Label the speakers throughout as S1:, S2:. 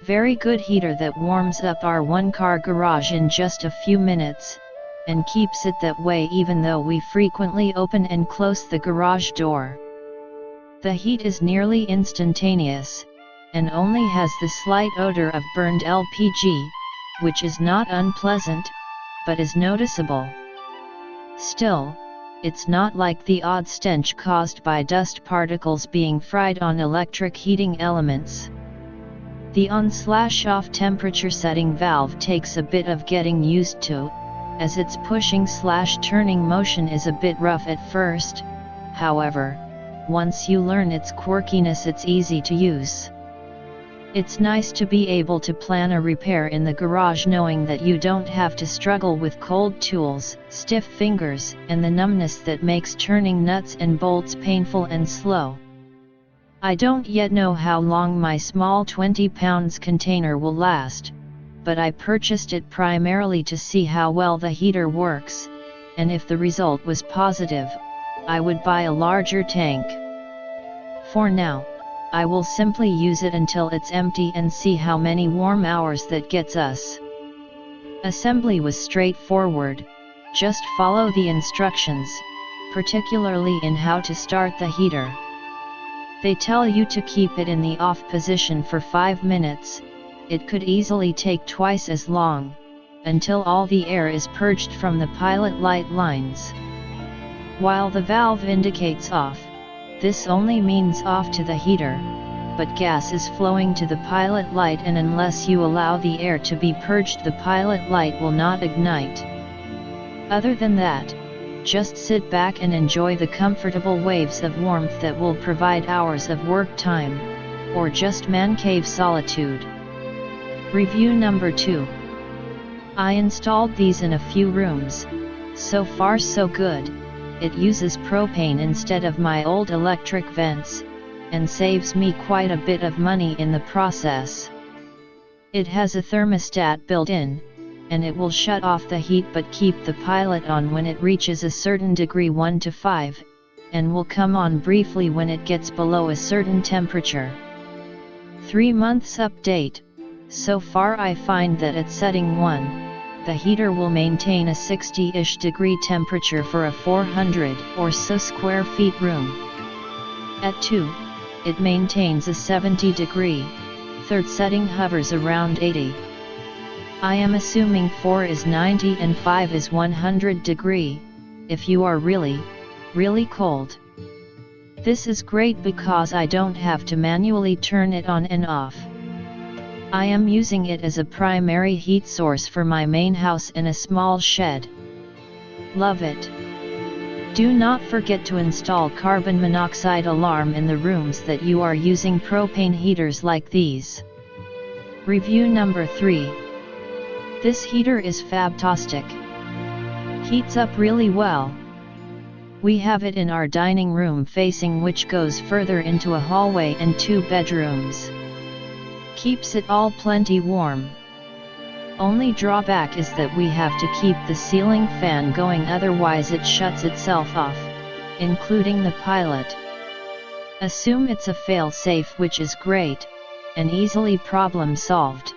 S1: Very good heater that warms up our one-car garage in just a few minutes, and keeps it that way even though we frequently open and close the garage door. The heat is nearly instantaneous, and only has the slight odor of burned LPG, which is not unpleasant, but is noticeable. Still, it's not like the odd stench caused by dust particles being fried on electric heating elements. The on/off temperature setting valve takes a bit of getting used to, as its pushing/turning motion is a bit rough at first. However, once you learn its quirkiness, it's easy to use. It's nice to be able to plan a repair in the garage knowing that you don't have to struggle with cold tools, stiff fingers, and the numbness that makes turning nuts and bolts painful and slow. I don't yet know how long my small 20 pounds container will last, but I purchased it primarily to see how well the heater works, and if the result was positive, I would buy a larger tank. For now, I will simply use it until it's empty and see how many warm hours that gets us. Assembly was straightforward, just follow the instructions, particularly in how to start the heater. They tell you to keep it in the off position for 5 minutes. It could easily take twice as long, until all the air is purged from the pilot light lines. While the valve indicates off, this only means off to the heater, but gas is flowing to the pilot light, and unless you allow the air to be purged, the pilot light will not ignite. Other than that, just sit back and enjoy the comfortable waves of warmth that will provide hours of work time, or just man cave solitude. Review number 2. I installed these in a few rooms. So far so good. It uses propane instead of my old electric vents, and saves me quite a bit of money in the process. It has a thermostat built in, and it will shut off the heat but keep the pilot on when it reaches a certain degree 1 to 5, and will come on briefly when it gets below a certain temperature. 3 months update. So far I find that at setting 1, the heater will maintain a 60-ish degree temperature for a 400 or so square feet room. At 2, it maintains a 70 degree, third setting hovers around 80. I am assuming 4 is 90 and 5 is 100 degree, if you are really, really cold. This is great because I don't have to manually turn it on and off. I am using it as a primary heat source for my main house in a small shed. Love it. Do not forget to install carbon monoxide alarm in the rooms that you are using propane heaters like these. Review number 3. This heater is fantastic. Heats up really well. We have it in our dining room facing, which goes further into a hallway and 2 bedrooms. Keeps it all plenty warm. Only drawback is that we have to keep the ceiling fan going, otherwise it shuts itself off, including the pilot. Assume it's a fail-safe, which is great, and easily problem solved.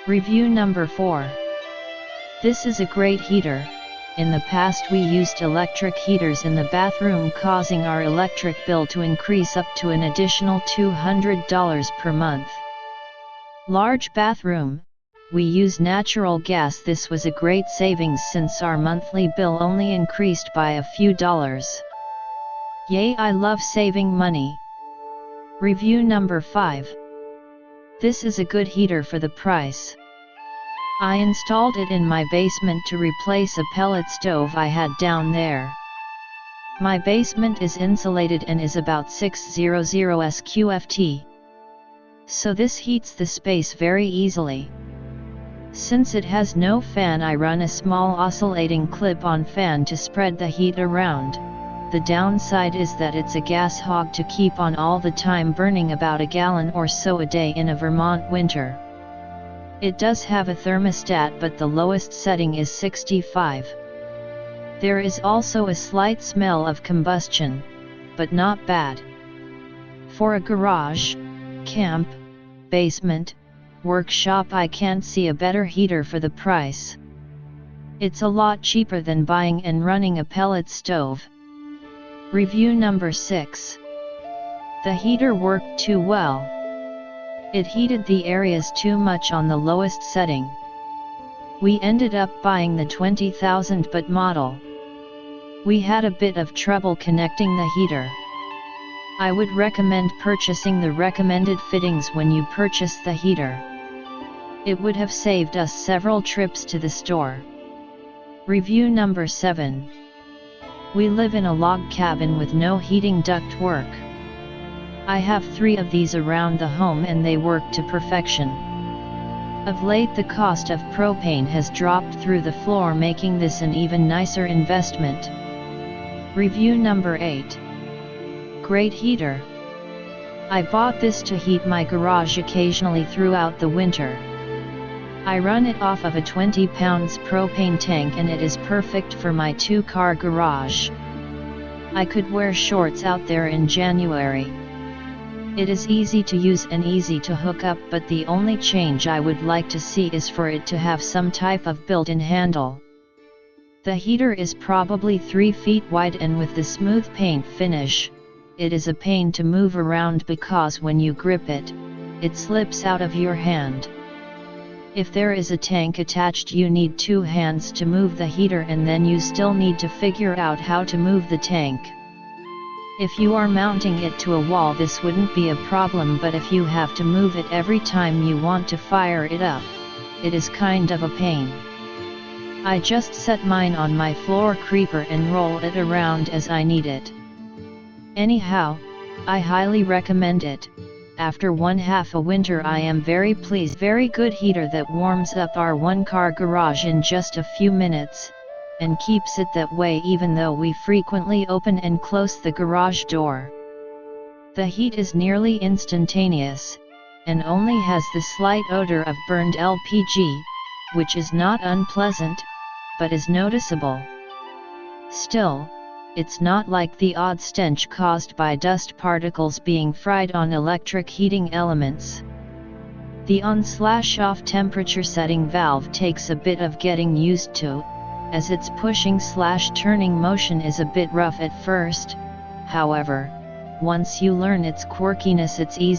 S1: Review number 4. This is a great heater. In the past we used electric heaters in the bathroom, causing our electric bill to increase up to an additional $200 per month. Large bathroom, we use natural gas. This was a great savings since our monthly bill only increased by a few dollars. Yay, I love saving money. Review number 5. This is a good heater for the price. I installed it in my basement to replace a pellet stove I had down there. My basement is insulated and is about 600 SQFT. So this heats the space very easily. Since it has no fan, I run a small oscillating clip-on fan to spread the heat around. The downside is that it's a gas hog to keep on all the time, burning about a gallon or so a day in a Vermont winter. It does have a thermostat, but the lowest setting is 65. There is also a slight smell of combustion, but not bad. For a garage, camp, basement, workshop. I can't see a better heater for the price. It's a lot cheaper than buying and running a pellet stove. Review number 6. The heater worked too well. It heated the areas too much on the lowest setting. We ended up buying the 20,000 baht model. We had a bit of trouble connecting the heater. I would recommend purchasing the recommended fittings when you purchase the heater. It would have saved us several trips to the store. Review number 7. We live in a log cabin with no heating duct work. I have 3 of these around the home and they work to perfection. Of late the cost of propane has dropped through the floor, making this an even nicer investment. Review number 8. Great heater. I bought this to heat my garage occasionally throughout the winter. I run it off of a 20 pounds propane tank and it is perfect for my 2-car garage. I could wear shorts out there in January. It is easy to use and easy to hook up, but the only change I would like to see is for it to have some type of built-in handle. The heater is probably 3 feet wide and with the smooth paint finish, it is a pain to move around because when you grip it, it slips out of your hand. If there is a tank attached, you need 2 hands to move the heater and then you still need to figure out how to move the tank. If you are mounting it to a wall, this wouldn't be a problem, but if you have to move it every time you want to fire it up, it is kind of a pain. I just set mine on my floor creeper and roll it around as I need it. Anyhow, I highly recommend it. After 1/2 a winter I am very pleased. Very good heater that warms up our 1-car garage in just a few minutes, and keeps it that way even though we frequently open and close the garage door. The heat is nearly instantaneous, and only has the slight odor of burned LPG, which is not unpleasant, but is noticeable. Still, it's not like the odd stench caused by dust particles being fried on electric heating elements. The on/off temperature setting valve takes a bit of getting used to, as its pushing/turning motion is a bit rough at first. However, once you learn its quirkiness, it's easy.